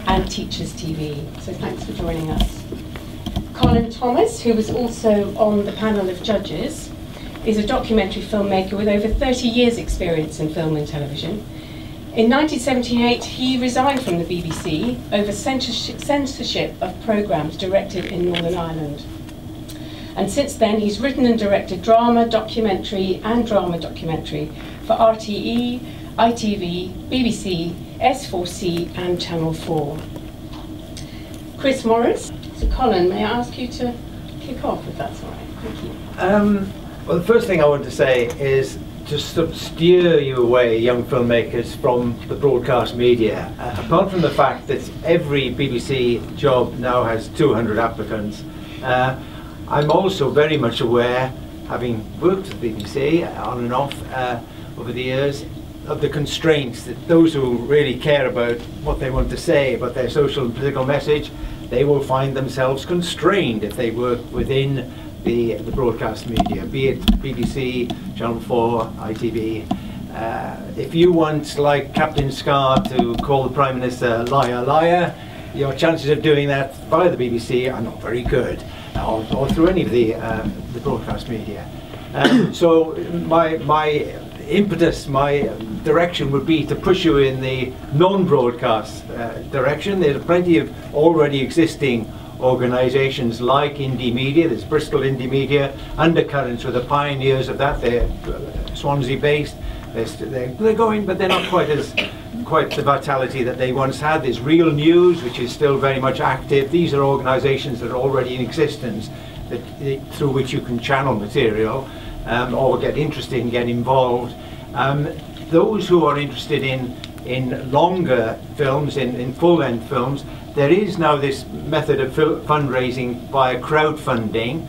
and Teachers TV. So thanks for joining us. Colin Thomas, who was also on the panel of judges, is a documentary filmmaker with over 30 years' experience in film and television. In 1978, he resigned from the BBC over censorship of programmes directed in Northern Ireland. And since then, he's written and directed drama, documentary and drama documentary for RTE, ITV, BBC, S4C and Channel 4. Chris Morris. So Colin, may I ask you to kick off if that's all right? Thank you. Well, the first thing I want to say is to sort of steer you away, young filmmakers, from the broadcast media. Apart from the fact that every BBC job now has 200 applicants, I'm also very much aware, having worked at the BBC on and off over the years, of the constraints that those who really care about what they want to say about their social and political message, they will find themselves constrained if they work within the broadcast media, be it BBC, Channel 4, ITV. If you want, like Captain Scar, to call the Prime Minister liar, liar, your chances of doing that via the BBC are not very good, or through any of the broadcast media. So my impetus, my direction would be to push you in the non-broadcast direction. There's plenty of already existing organisations like Indie Media. There's Bristol Indie Media. Undercurrents were the pioneers of that. They're Swansea based. They're going, but they're not quite the vitality that they once had. There's Real News, which is still very much active. These are organisations that are already in existence, through which you can channel material or get interested and get involved. Those who are interested in longer films, in full-length films, there is now this method of fundraising via crowdfunding,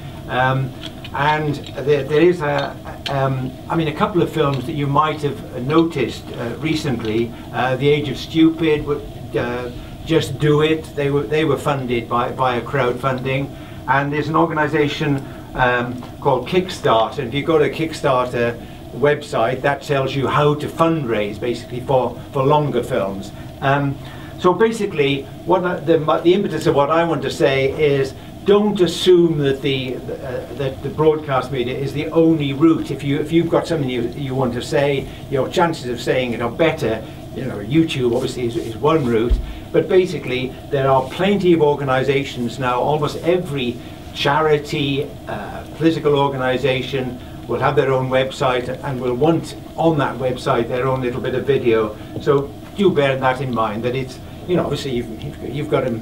and there is I mean, a couple of films that you might have noticed recently. The Age of Stupid, Just Do It. They were funded via crowdfunding, and there's an organisation called Kickstarter. And if you go to Kickstarter website, that tells you how to fundraise basically for longer films. So basically, the impetus of what I want to say is, don't assume that the broadcast media is the only route. If you've got something you want to say, your chances of saying it are better. You know, YouTube obviously is one route, but basically there are plenty of organisations now. Almost every charity, political organisation will have their own website and will want on that website their own little bit of video. So do bear that in mind, that it's, you know, obviously you've got to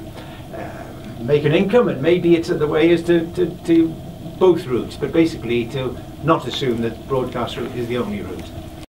make an income, and maybe the way is to both routes, but basically to not assume that broadcast route is the only route.